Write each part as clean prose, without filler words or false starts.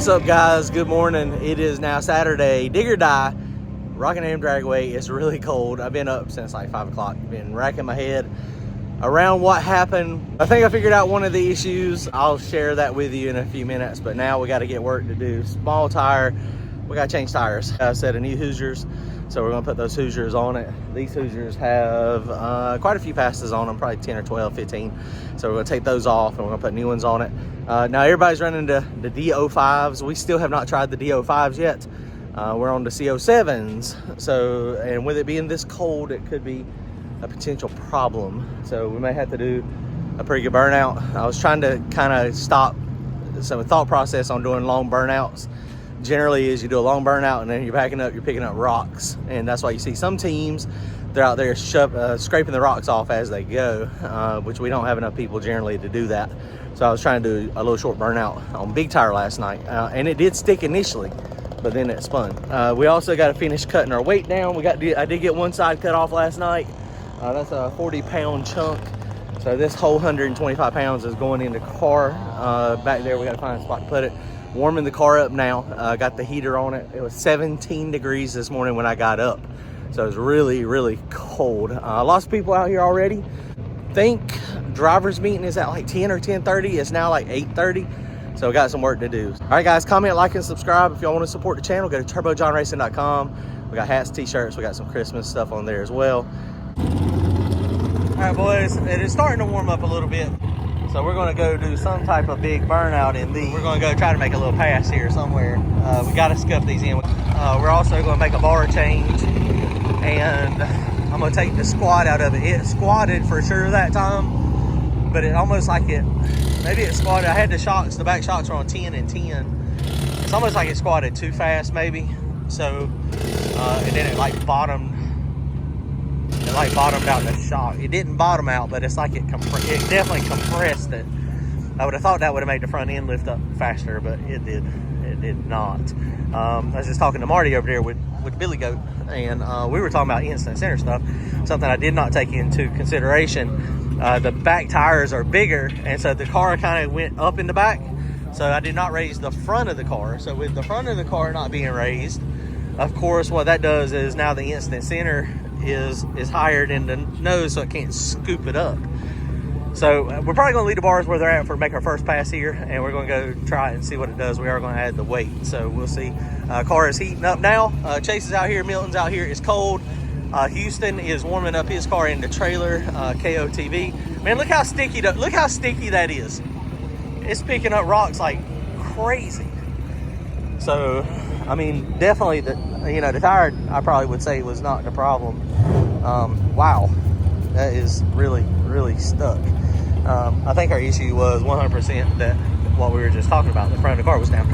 What's up, guys? Good morning. It is now Saturday. Dig or die. Rockingham Dragway. It's really cold. I've been up since like 5 o'clock. Been racking my head around what happened. I think I figured out one of the issues. I'll share that with you in a few minutes, but now we got to get work to do. Small tire. We got to change tires. I set a new Hoosiers, so we're going to put those Hoosiers on it. These Hoosiers have quite a few passes on them, probably 10 or 12, 15. So we're going to take those off and we're going to put new ones on it. Now everybody's running the DO5s. We still have not tried the DO5s yet. We're on the CO7s. So, and with it being this cold, it could be a potential problem. So we may have to do a pretty good burnout. I was trying to kind of stop some thought process on doing long burnouts. Generally is you do a long burnout and then you're backing up, you're picking up rocks. And that's why you see some teams, they're out there scraping the rocks off as they go, which we don't have enough people generally to do that. So I was trying to do a little short burnout on big tire last night. And it did stick initially, but then it spun. We also got to finish cutting our weight down. I did get one side cut off last night. That's a 40-pound chunk. So this whole 125 pounds is going in the car. Back there, we got to find a spot to put it. Warming the car up now. Got the heater on it. It was 17 degrees this morning when I got up. So it was really, really cold. Lots of people out here already. Think driver's meeting is at like 10 or 10:30. It's now like 8:30. So we got some work to do. All right, guys, comment, like, and subscribe. If y'all want to support the channel, go to turbojohnracing.com. We got hats, t-shirts. We got some Christmas stuff on there as well. All right, boys, it is starting to warm up a little bit. So we're going to go do some type of big burnout in these. We're going to go try to make a little pass here somewhere. We got to scuff these in. We're also going to make a bar change. And I'm going to take the squat out of it. It squatted for sure that time. But it almost like maybe it squatted. I had the shocks, the back shocks were on 10 and 10. It's almost like it squatted too fast maybe. So, and then it like bottomed. It like bottomed out the shock. It didn't bottom out, but it's like it definitely compressed it. I would have thought that would have made the front end lift up faster, but it did not. I was just talking to Marty over there with Billy Goat, and we were talking about instant center stuff. Something I did not take into consideration. The back tires are bigger, and so the car kind of went up in the back. So I did not raise the front of the car. So with the front of the car not being raised, of course, what that does is now the instant center is higher than the nose, so it can't scoop it up. So we're probably going to leave the bars where they're at for make our first pass here, and we're going to go try it and see what it does. We are going to add the weight, so we'll see. Car is heating up now. Chase is out here, Milton's out here. It's cold. Houston is warming up his car in the trailer, KOTV. Man, look how sticky that is. It's picking up rocks like crazy. So, I mean, definitely the tire, I probably would say, was not the problem. Wow, that is really, really stuck. I think our issue was 100% that what we were just talking about, the front of the car was down.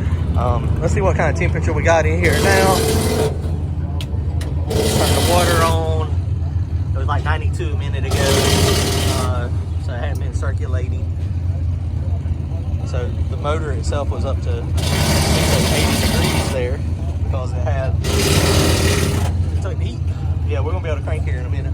Let's see what kind of temperature we got in here now. Turn the water on. It was like 92 a minute ago, so it hadn't been circulating. So the motor itself was up to 80 degrees there because it took the heat. Yeah, we're gonna be able to crank here in a minute.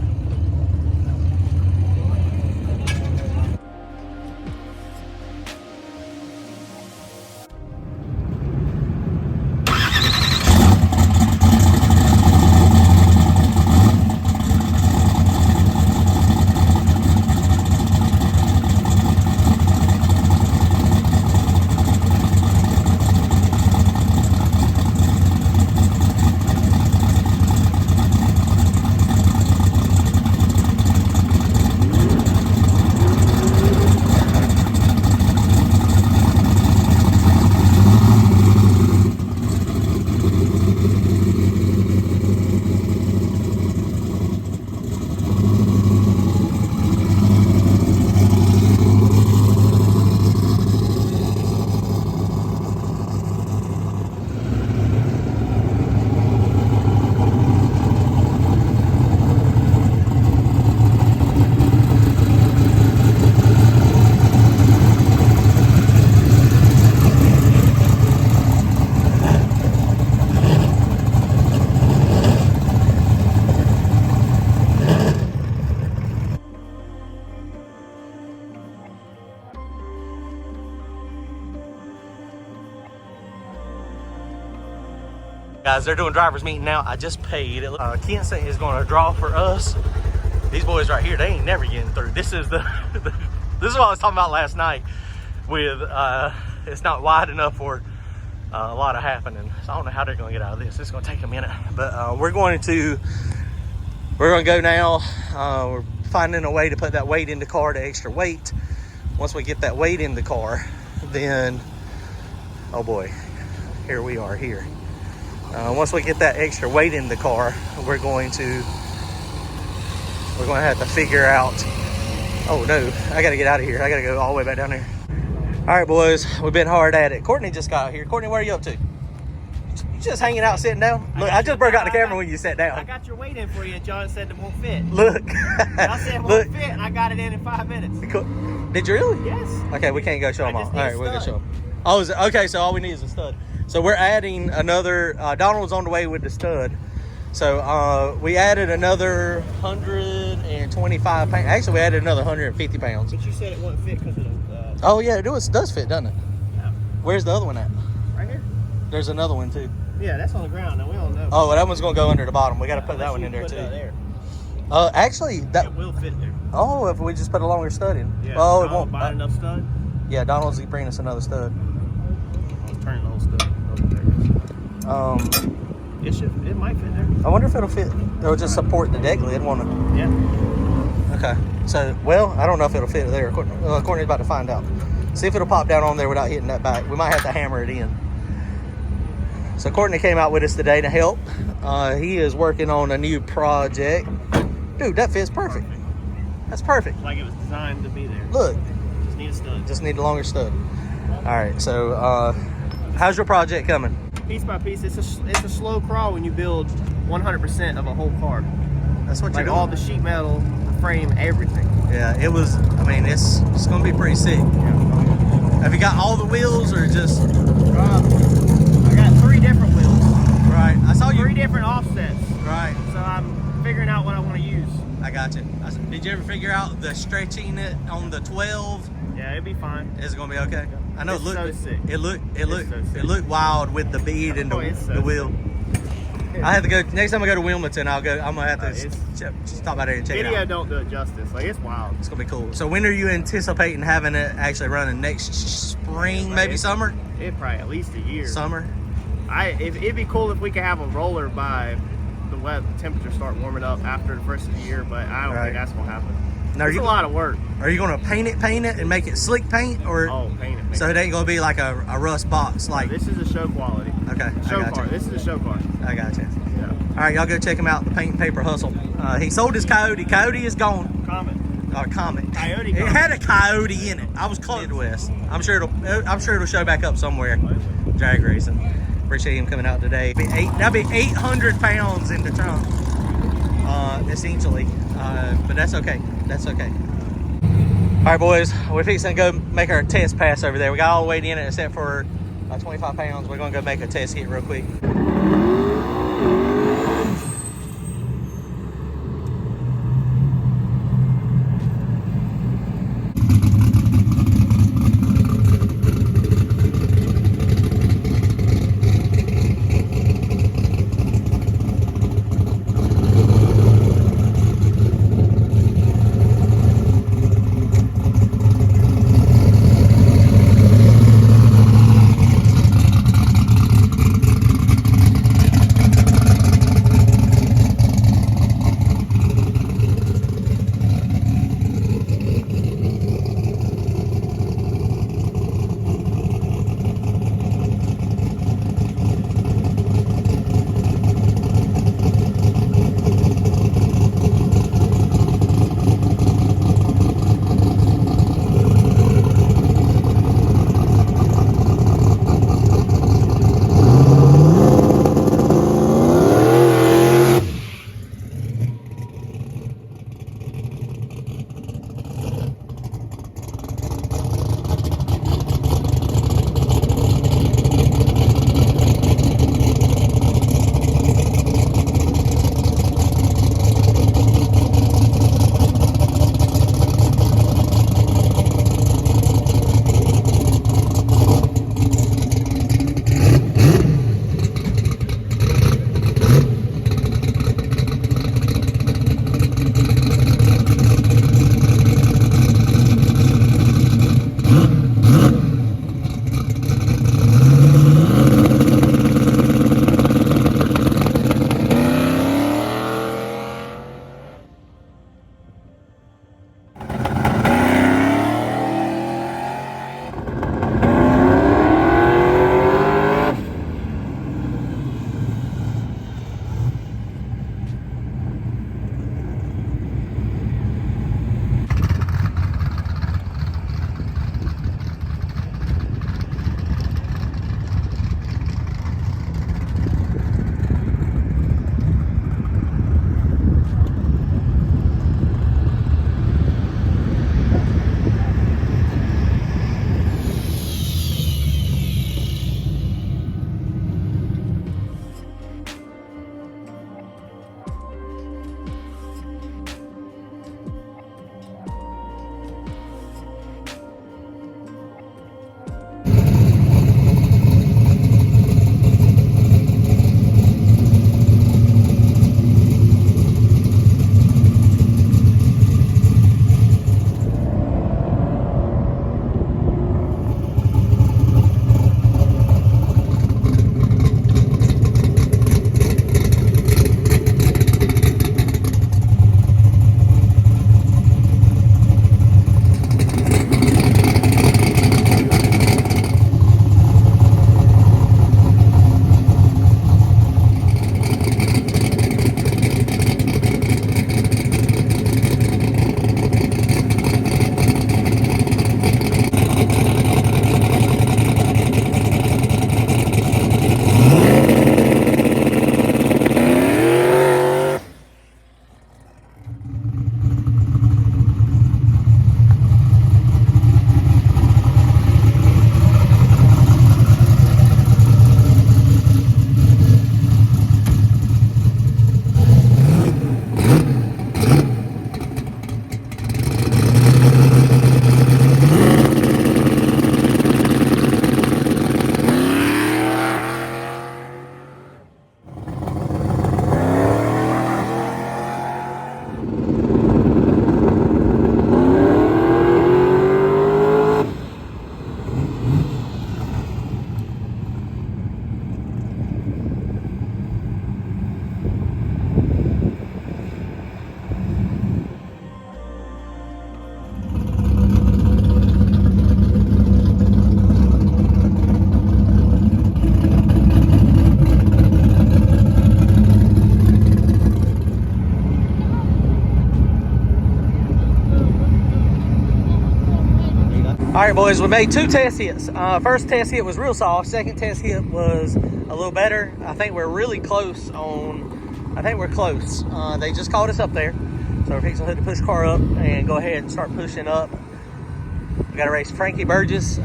Guys, they're doing driver's meeting now. I just paid. Kent is going to draw for us. These boys right here, they ain't never getting through. This is this is what I was talking about last night with it's not wide enough for a lot of happening. So I don't know how they're going to get out of this. It's going to take a minute. But we're going to go now. We're finding a way to put that weight in the car, the extra weight. Once we get that weight in the car, then, oh boy, here we are here. Once we get that extra weight in the car, we're going to have to figure out, oh no, I got to get out of here. I got to go all the way back down there. All right, boys, we've been hard at it. Courtney just got here. Courtney, where are you up to? You just hanging out, sitting down? Look, I just broke out the camera when you sat down. I got your weight in for you, and John said it won't fit. Look. I said it won't fit, and I got it in 5 minutes. Did you really? Yes. Okay, we can't go show them all. All right, we'll go show them. Oh, is it? Okay, so all we need is a stud. So we're adding another, Donald's on the way with the stud. So we added another 125 pounds. Actually, we added another 150 pounds. But you said it wouldn't fit because of the... Oh, yeah, it does fit, doesn't it? Yeah. Where's the other one at? Right here. There's another one, too. Yeah, that's on the ground. Now, we don't know. Oh, well, that one's going to go under the bottom. We got to put that one in there, too. There. Actually, that... It will fit there. Oh, if we just put a longer stud in. Yeah. Oh, it won't. Buy enough stud? Yeah, Donald's bringing us another stud. I'll turn the whole stud. Oh, it might fit there. I wonder if it'll fit. It'll just support the deck lid, won't it? Yeah. Okay. So, well, I don't know if it'll fit there. Courtney's about to find out. See if it'll pop down on there without hitting that back. We might have to hammer it in. So Courtney came out with us today to help. He is working on a new project. Dude, that fits perfect. That's perfect. Like it was designed to be there. Look. Just need a stud. Just need a longer stud. All right. So, how's your project coming? Piece by piece. It's a slow crawl when you build 100% of a whole car. That's what you're like doing. all the sheet metal, the frame, everything. Yeah, it was. I mean, it's going to be pretty sick. Yeah. Have you got all the wheels or just? I got 3 different wheels. Right. I saw you. 3 different offsets. Right. So I'm figuring out what I want to use. I got you. Did you ever figure out the stretching it on the 12? Yeah, it'd be fine. Is it gonna be okay? Yeah. I know It's it looked. so sick. It looked wild with the bead and the wheel. Sick. I have to go next time I go to Wilmington. I'm gonna have to stop by there and check it Video out. don't do it justice. Like, it's wild. It's gonna be cool. So when are you anticipating having it actually running? Next spring, maybe summer? It probably at least a year. Summer. It'd be cool if we could have a roller by the temperature start warming up after the first of the year, but I don't think that's gonna happen. Now, it's a lot of work. Are you gonna paint it and make it slick paint, or? Oh, paint it. So it ain't gonna be like a rust box like. No, this is a show quality. Okay. Show car. This is a show car. I got you. Yeah. All right, y'all go check him out. The Paint and Paper Hustle. He sold his Coyote. Coyote is gone. Comet. Coyote. It had a coyote in it. I was close to West. I'm sure it'll show back up somewhere. Drag racing. Appreciate him coming out today. That'd be 800 pounds in the trunk, essentially. But that's okay. That's okay. All right, boys. We're fixing to go make our test pass over there. We got all the weight in it except for 25 pounds. We're gonna go make a test hit real quick. All right, boys, we made 2 test hits. First test hit was real soft. Second test hit was a little better. I think we're really close on, I think we're close. They just called us up there. So we're fixing to push the car up and go ahead and start pushing up. We got to race Frankie Burgess. He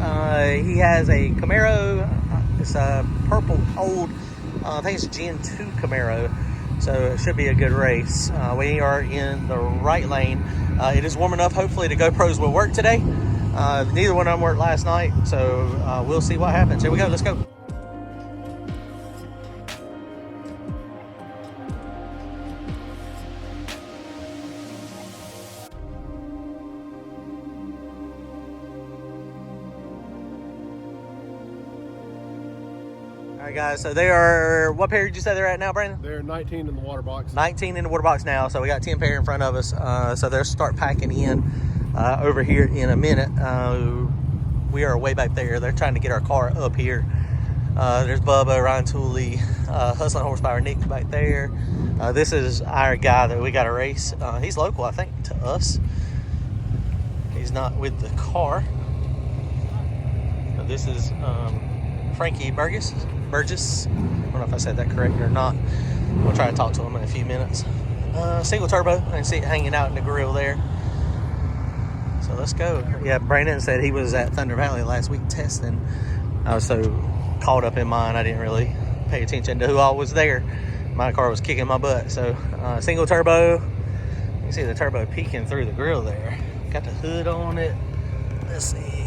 has a Camaro. It's a purple old, I think it's a Gen 2 Camaro. So it should be a good race. We are in the right lane. It is warm enough, hopefully, the GoPros will work today. Neither one of them worked last night, so we'll see what happens. Here we go, let's go. All right, guys, so they are, what pair did you say they're at now, Brandon? They're 19 in the water box. 19 in the water box now, so we got 10 pair in front of us. So they'll start packing in over here in a minute. We are way back there. They're trying to get our car up here. There's Bubba, Ryan Tooley, Hustling Horsepower, Nick back there. This is our guy that we got to race. He's local, I think, to us. He's not with the car. So this is Frankie Burgess. I don't know if I said that correct or not. We'll try to talk to him in a few minutes. Single turbo. I can see it hanging out in the grill there. So let's go. Yeah, Brandon said he was at Thunder Valley last week testing. I was so caught up in mine, I didn't really pay attention to who all was there. My car was kicking my butt. So single turbo. You can see the turbo peeking through the grill there. Got the hood on it. Let's see.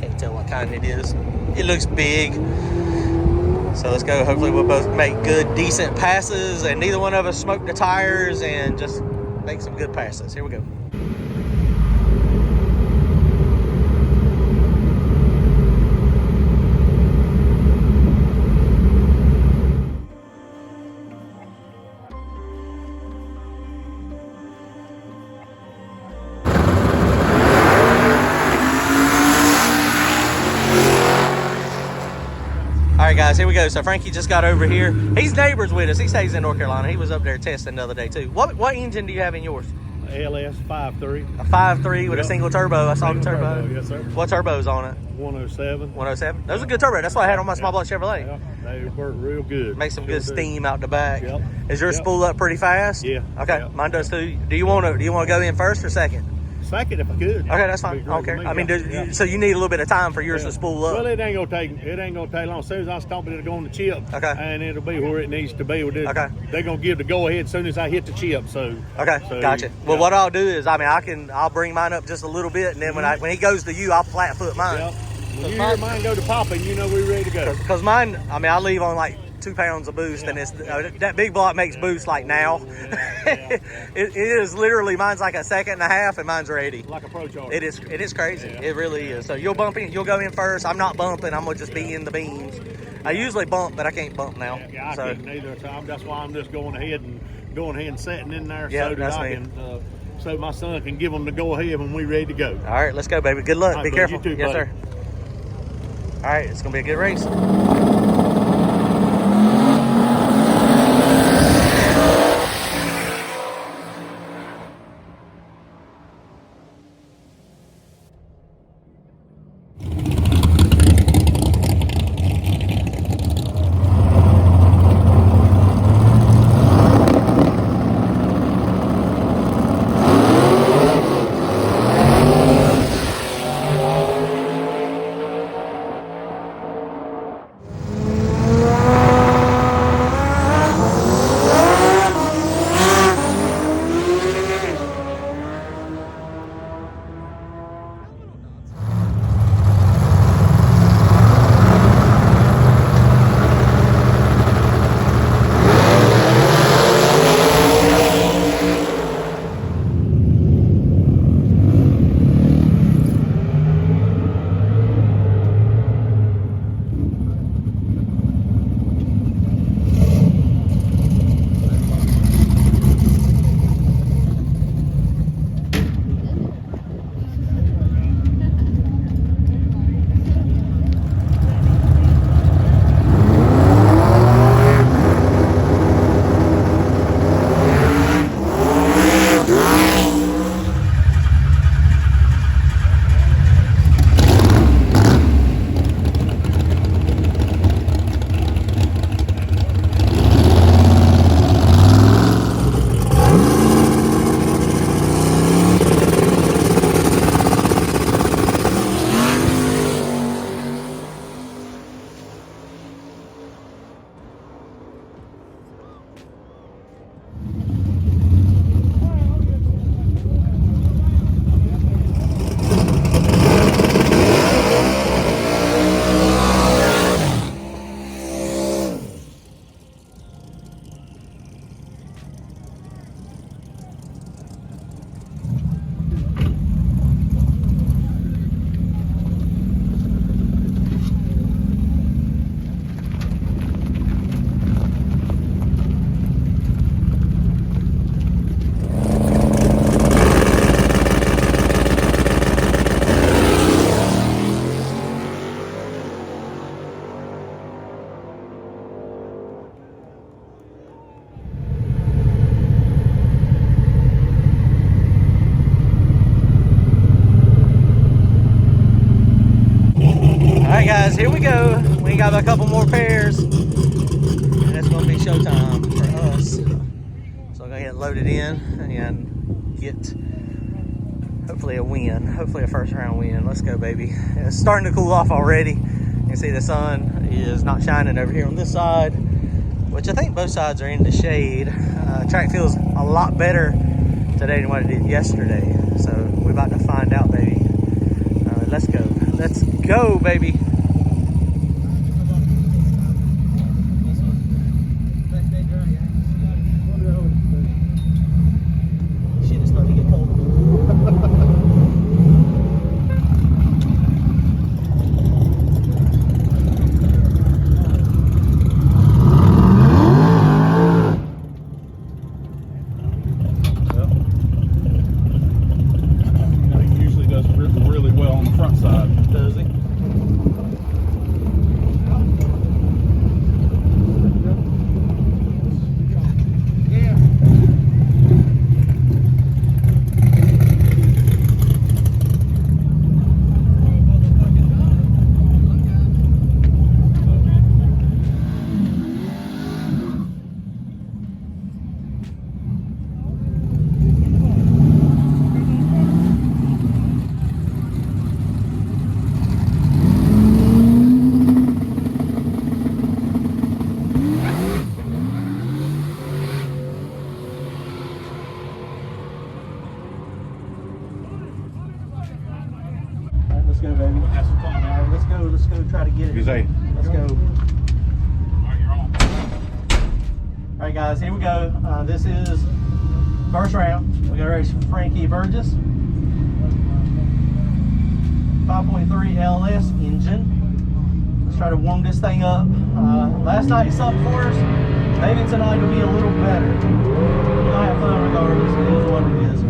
Can't tell what kind it is. It looks big. So let's go. Hopefully we'll both make good, decent passes and neither one of us smoke the tires and just make some good passes. Here we go. All right, guys, here we go. So Frankie just got over here. He's neighbors with us. He stays in North Carolina. He was up there testing the other day too. What engine do you have in yours? LS 5.3. A 5.3 with a single turbo. I saw the turbo. Yes, sir. What turbo's on it? 107. 107. Those are good turbo. That's what I had on my small block Chevrolet. Yeah, they work real good. Make some good steam out the back. Yep. Is yours spool up pretty fast? Yeah. Okay, Yep. mine does too. Do you want to go in first or second? Second if I could. Okay, that's fine. I don't care. I mean, so you need a little bit of time for yours to spool up. Well, it ain't gonna take long. As soon as I stomp it, it'll go on the chip. Okay. And it'll be where it needs to be. Okay. They're gonna give the go ahead as soon as I hit the chip. So. Okay, So, gotcha. Well, yeah. what I'll do is, I'll bring mine up just a little bit, and then when he goes to you, I'll flat foot mine. Yep. When you hear mine go to popping, you know we're ready to go. Because mine, I leave on like 2 pounds of boost, and it's that big block makes boost like now. It is literally, mine's like a second and a half, and mine's ready. Like a Pro Charger. It is crazy. Yeah. It really is. So you'll go in first. I'm not bumping. I'm gonna just be in the beans. I usually bump, but I can't bump now. Yeah, I so can't either. So that's why I'm just going ahead and setting in there Yeah, so that that's I me. can, so my son can give them the go ahead when we ready to go. all right, let's go, baby. Good luck. All Be right, careful. bud. You too, yes, buddy. sir. All right, it's gonna be a good race. guys, here we go. We got a couple more pairs, and it's gonna be showtime for us. So I'm gonna get loaded in and get hopefully a win, hopefully a first round win. Let's go, baby. It's starting to cool off already. You can see the sun is not shining over here on this side, which I think both sides are in the shade. Track feels a lot better today than what it did yesterday. So we're about to find out, baby. Let's go. Let's go, baby. Shit, it's starting to get cold. Let's go, baby. Have some fun, man. Let's go. Let's go try to get it. Let's go. All right, you're on. All right, guys, here we go. This is first round. We got a race from Frankie Burgess. 5.3 LS engine. Let's try to warm this thing up. Last night it sucked for us. Maybe tonight will be a little better. We're gonna have fun regardless. It is what it is.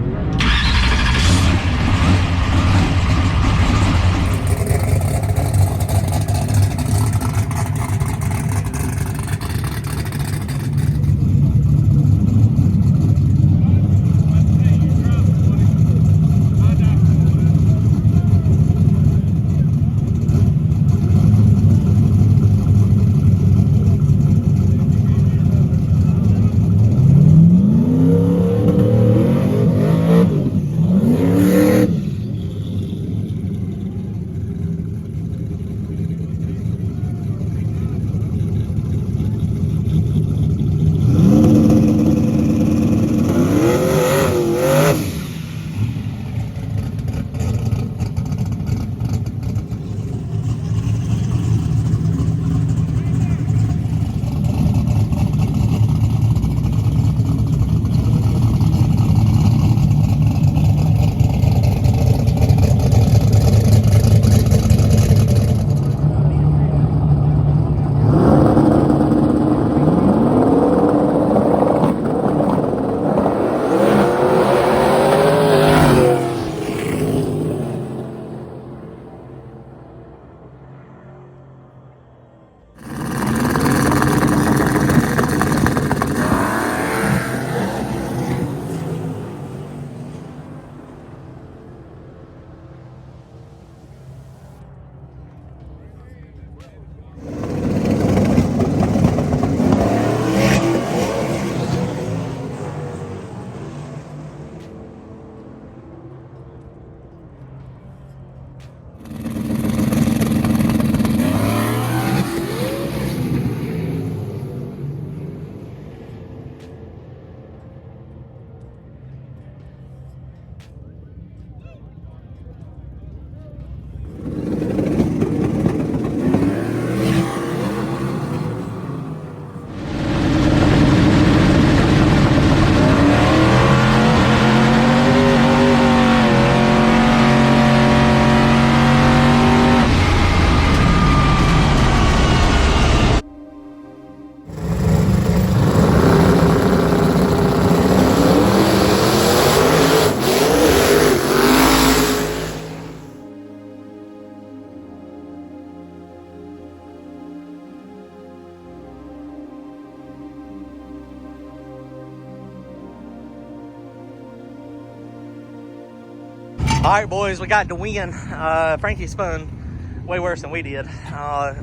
All right, boys, we got the win. Frankie spun way worse than we did.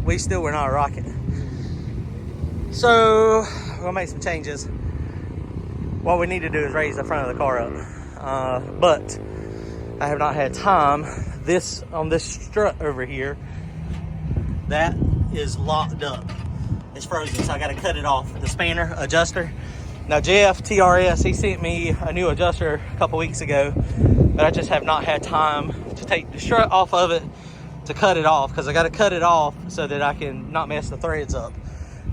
We still were not rocking. So we're gonna make some changes. What we need to do is raise the front of the car up. But I have not had time. On this strut over here, that is locked up. It's frozen, so I gotta cut it off. The spanner adjuster. Now Jeff, TRS, he sent me a new adjuster a couple weeks ago, but I just have not had time to take the strut off of it to cut it off, because I gotta cut it off so that I can not mess the threads up.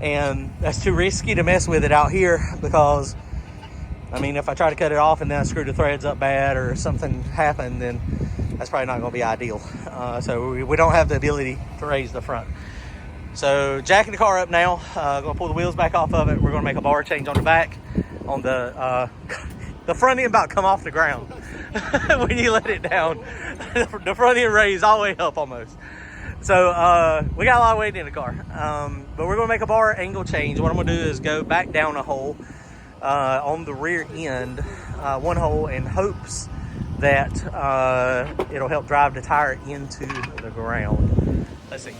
And that's too risky to mess with it out here, because I mean, if I try to cut it off and then I screw the threads up bad or something happened, then that's probably not gonna be ideal. So we don't have the ability to raise the front. So jacking the car up now, gonna pull the wheels back off of it. We're gonna make a bar change on the back. On the front end about to come off the ground when you let it down. The front end raised all the way up almost. So we got a lot of weight in the car. But we're gonna make a bar angle change. What I'm gonna do is go back down a hole on the rear end, one hole, in hopes that it'll help drive the tire into the ground. Let's see.